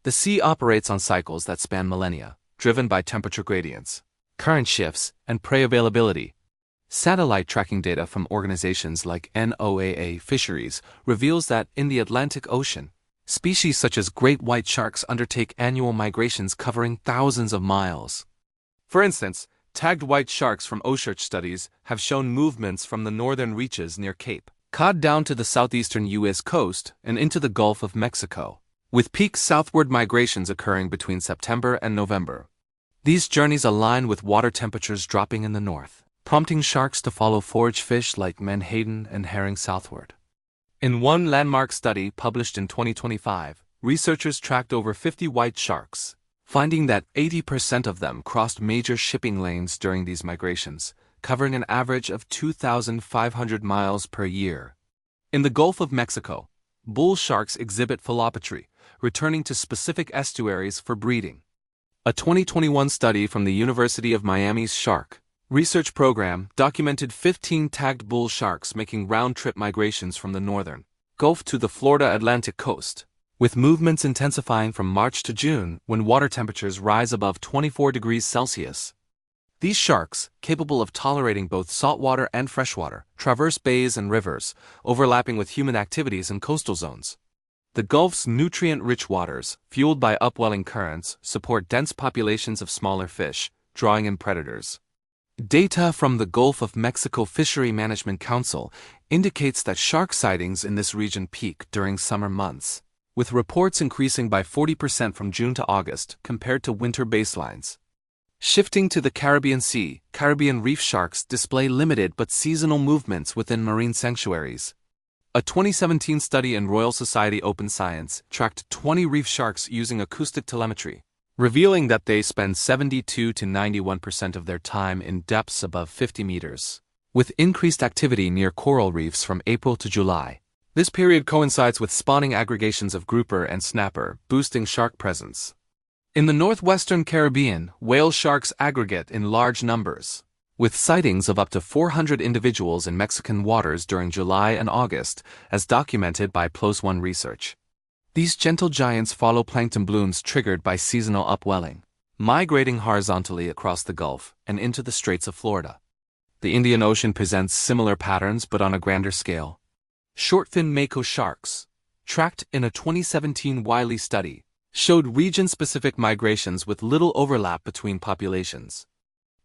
The sea operates on cycles that span millennia, driven by temperature gradients, current shifts, and prey availability. Satellite tracking data from organizations like NOAA Fisheries reveals that in the Atlantic Ocean, species such as great white sharks undertake annual migrations covering thousands of miles. For instance, tagged white sharks from OSHA studies have shown movements from the northern reaches near Cape Cod down to the southeastern U.S. coast and into the Gulf of Mexico, with peak southward migrations occurring between September and November. These journeys align with water temperatures dropping in the north, prompting sharks to follow forage fish like menhaden and herring southward. In one landmark study published in 2025, researchers tracked over 50 white sharks, finding that 80% of them crossed major shipping lanes during these migrations, covering an average of 2,500 miles per year. In the Gulf of Mexico, bull sharks exhibit philopatry, returning to specific estuaries for breeding. A 2021 study from the University of Miami's Shark Research Program documented 15 tagged bull sharks making round-trip migrations from the northern Gulf to the Florida Atlantic coast, with movements intensifying from March to June when water temperatures rise above 24 degrees Celsius. These sharks, capable of tolerating both saltwater and freshwater, traverse bays and rivers, overlapping with human activities in coastal zones. The Gulf's nutrient-rich waters, fueled by upwelling currents, support dense populations of smaller fish, drawing in predators. Data from the Gulf of Mexico Fishery Management Council indicates that shark sightings in this region peak during summer months, with reports increasing by 40% from June to August compared to winter baselines. Shifting to the Caribbean Sea, Caribbean reef sharks display limited but seasonal movements within marine sanctuaries. A 2017 study in Royal Society Open Science tracked 20 reef sharks using acoustic telemetry, revealing that they spend 72 to 91% of their time in depths above 50 meters, with increased activity near coral reefs from April to July. This period coincides with spawning aggregations of grouper and snapper, boosting shark presence. In the northwestern Caribbean, whale sharks aggregate in large numbers, with sightings of up to 400 individuals in Mexican waters during July and August, as documented by PLOS ONE research. These gentle giants follow plankton blooms triggered by seasonal upwelling, migrating horizontally across the Gulf and into the Straits of Florida. The Indian Ocean presents similar patterns but on a grander scale. Short-fin mako sharks, tracked in a 2017 Wiley study, showed region-specific migrations with little overlap between populations.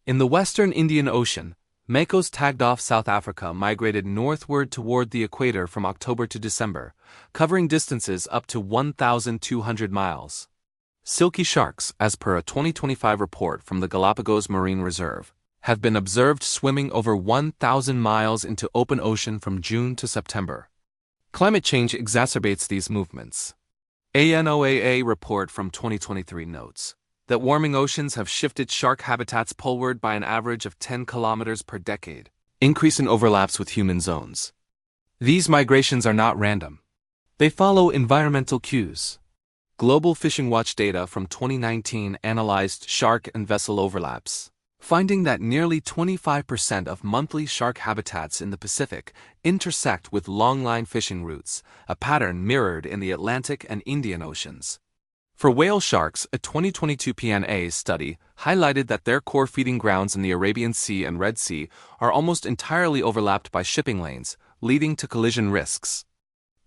In the western Indian Ocean, makos tagged off South Africa migrated northward toward the equator from October to December, covering distances up to 1,200 miles. Silky sharks, as per a 2025 report from the Galapagos Marine Reserve, have been observed swimming over 1,000 miles into open ocean from June to September. Climate change exacerbates these movements. A NOAA report from 2023 notes that warming oceans have shifted shark habitats poleward by an average of 10 kilometers per decade, increasing overlaps with human zones. These migrations are not random. They follow environmental cues. Global Fishing Watch data from 2019 analyzed shark and vessel overlaps, finding that nearly 25% of monthly shark habitats in the Pacific intersect with longline fishing routes, a pattern mirrored in the Atlantic and Indian Oceans. For whale sharks, a 2022 PNA study highlighted that their core feeding grounds in the Arabian Sea and Red Sea are almost entirely overlapped by shipping lanes, leading to collision risks.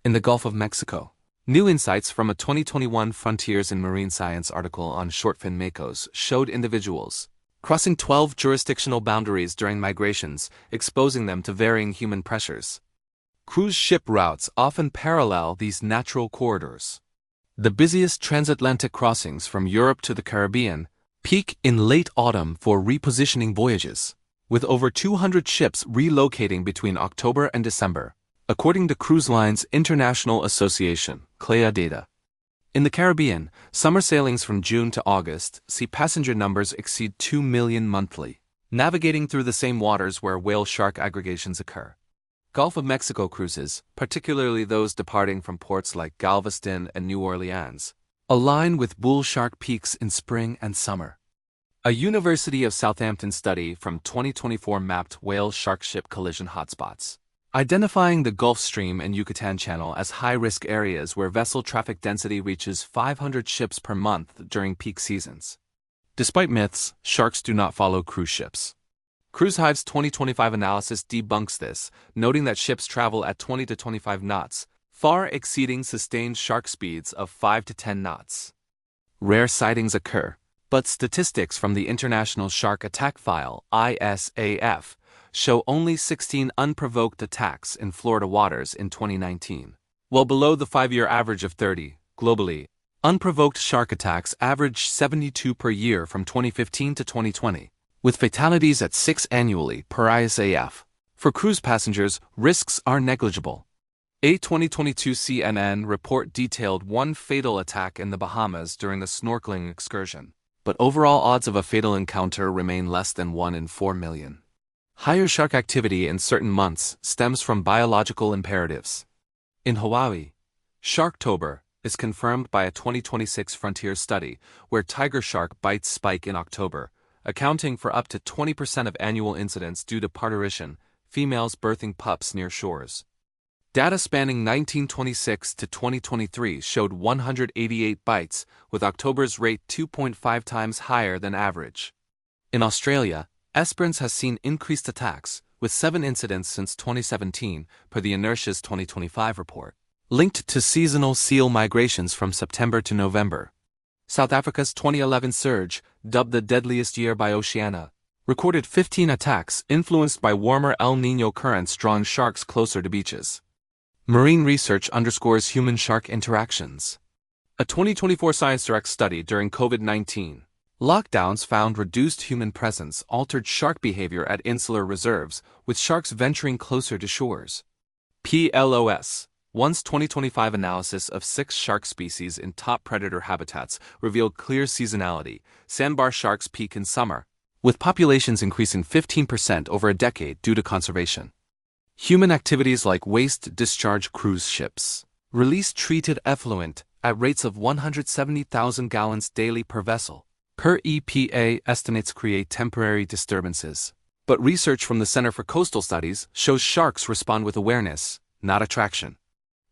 In the Gulf of Mexico, new insights from a 2021 Frontiers in Marine Science article on shortfin makos showed individuals crossing 12 jurisdictional boundaries during migrations, exposing them to varying human pressures. Cruise ship routes often parallel these natural corridors. The busiest transatlantic crossings from Europe to the Caribbean peak in late autumn for repositioning voyages, with over 200 ships relocating between October and December, according to Cruise Lines International Association, CLIA data. In the Caribbean, summer sailings from June to August see passenger numbers exceed 2 million monthly, navigating through the same waters where whale shark aggregations occur. Gulf of Mexico cruises, particularly those departing from ports like Galveston and New Orleans, align with bull shark peaks in spring and summer. A University of Southampton study from 2024 mapped whale shark ship collision hotspots, identifying the Gulf Stream and Yucatan Channel as high-risk areas where vessel traffic density reaches 500 ships per month during peak seasons. Despite myths, sharks do not follow cruise ships. Cruise Hive's 2025 analysis debunks this, noting that ships travel at 20 to 25 knots, far exceeding sustained shark speeds of 5 to 10 knots. Rare sightings occur, but statistics from the International Shark Attack File (ISAF) show only 16 unprovoked attacks in Florida waters in 2019. While below the 5-year average of 30, globally, unprovoked shark attacks averaged 72 per year from 2015 to 2020, with fatalities at 6 annually per ISAF. For cruise passengers, risks are negligible. A 2022 CNN report detailed one fatal attack in the Bahamas during a snorkeling excursion, but overall odds of a fatal encounter remain less than 1 in 4 million. Higher shark activity in certain months stems from biological imperatives. In Hawaii, Sharktober is confirmed by a 2026 Frontier study where tiger shark bites spike in October, accounting for up to 20% of annual incidents due to parturition, females birthing pups near shores. Data spanning 1926 to 2023 showed 188 bites, with October's rate 2.5 times higher than average. In Australia, Esperance has seen increased attacks, with 7 incidents since 2017, per the Inertia's 2025 report, linked to seasonal seal migrations from September to November. South Africa's 2011 surge, dubbed the deadliest year by Oceania, recorded 15 attacks influenced by warmer El Niño currents drawing sharks closer to beaches. Marine research underscores human-shark interactions. A 2024 Science Direct study during COVID-19 lockdowns found reduced human presence altered shark behavior at insular reserves, with sharks venturing closer to shores. PLOS One's 2025 analysis of 6 shark species in top predator habitats revealed clear seasonality. Sandbar sharks peak in summer, with populations increasing 15% over a decade due to conservation. Human activities like waste discharge cruise ships release treated effluent at rates of 170,000 gallons daily per vessel. Per EPA estimates create temporary disturbances. But research from the Center for Coastal Studies shows sharks respond with awareness, not attraction.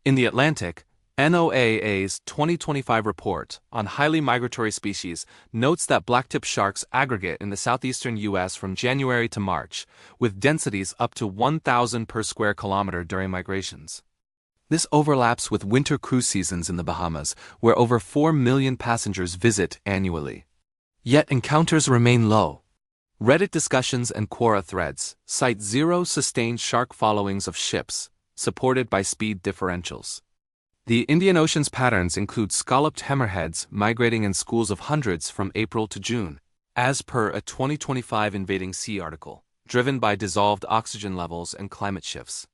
In the Atlantic, NOAA's 2025 report on highly migratory species notes that blacktip sharks aggregate in the southeastern U.S. from January to March, with densities up to 1,000 per square kilometer during migrations. This overlaps with winter cruise seasons in the Bahamas, where over 4 million passengers visit annually. Yet encounters remain low. Reddit discussions and Quora threads cite 0 sustained shark followings of ships, supported by speed differentials. The Indian Ocean's patterns include scalloped hammerheads migrating in schools of hundreds from April to June, as per a 2025 Invading Sea article, driven by dissolved oxygen levels and climate shifts.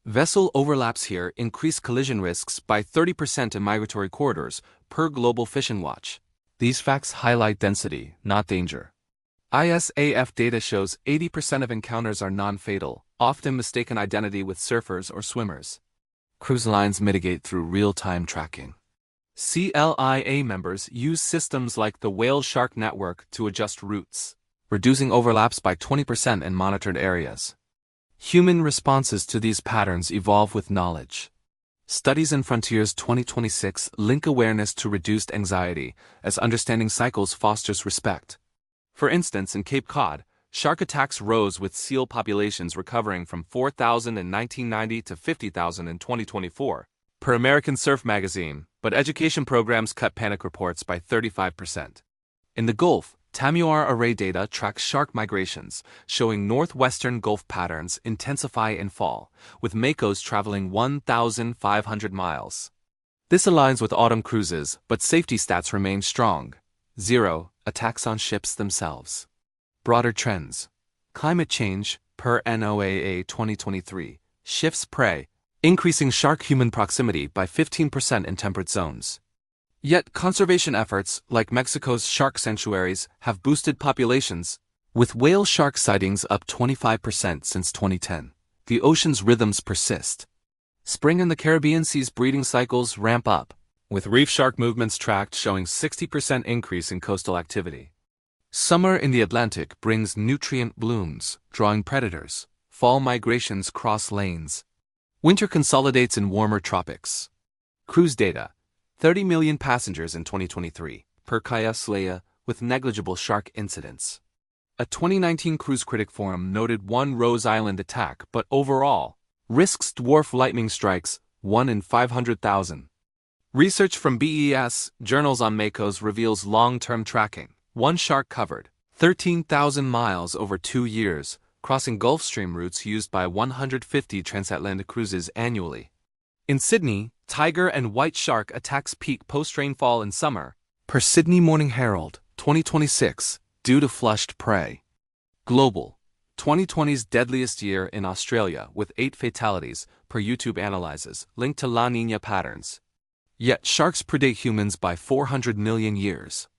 Vessel overlaps here increase collision risks by 30% in migratory corridors, per Global Fishing Watch. These facts highlight density, not danger. ISAF data shows 80% of encounters are non-fatal, often mistaken identity with surfers or swimmers. Cruise lines mitigate through real-time tracking. CLIA members use systems like the Whale Shark Network to adjust routes, reducing overlaps by 20% in monitored areas. Human responses to these patterns evolve with knowledge. Studies in Frontiers 2026 link awareness to reduced anxiety, as understanding cycles fosters respect. For instance, in Cape Cod, shark attacks rose with seal populations recovering from 4,000 in 1990 to 50,000 in 2024, per American Surf magazine, but education programs cut panic reports by 35%. In the Gulf, Tamuar array data tracks shark migrations, showing northwestern Gulf patterns intensify in fall, with makos traveling 1,500 miles. This aligns with autumn cruises, but safety stats remain strong. 0 attacks on ships themselves. Broader trends. Climate change, per NOAA 2023, shifts prey, increasing shark-human proximity by 15% in temperate zones. Yet conservation efforts, like Mexico's shark sanctuaries, have boosted populations, with whale shark sightings up 25% since 2010. The ocean's rhythms persist. Spring in the Caribbean sees breeding cycles ramp up, with reef shark movements tracked showing 60% increase in coastal activity. Summer in the Atlantic brings nutrient blooms, drawing predators. Fall migrations cross lanes, Winter consolidates in warmer tropics. Cruise data. 30 million passengers in 2023, per Kaya Slaya, with negligible shark incidents. A 2019 Cruise Critic Forum noted one Rose Island attack, but overall, risks dwarf lightning strikes, 1 in 500,000. Research from BES Journals on Makos reveals long-term tracking. One shark covered 13,000 miles over 2 years, crossing Gulf Stream routes used by 150 transatlantic cruises annually. In Sydney, tiger and white shark attacks peak post-rainfall in summer, per Sydney Morning Herald, 2026, due to flushed prey. Global. 2020's deadliest year in Australia with 8 fatalities, per YouTube analyses, linked to La Niña patterns. Yet sharks predate humans by 400 million years.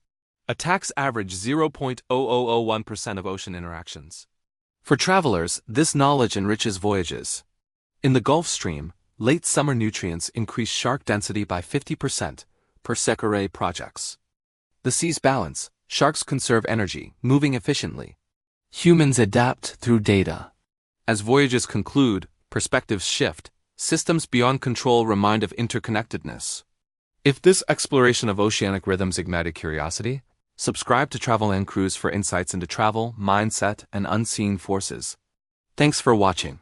Attacks average 0.0001% of ocean interactions. For travelers, this knowledge enriches voyages. In the Gulf Stream, late summer nutrients increase shark density by 50%, per Securay projects. The sea's balance, sharks conserve energy, moving efficiently. Humans adapt through data. As voyages conclude, perspectives shift, systems beyond control remind of interconnectedness. If this exploration of oceanic rhythms ignited curiosity, subscribe to Travel and Cruise for insights into travel, mindset, and unseen forces. Thanks for watching.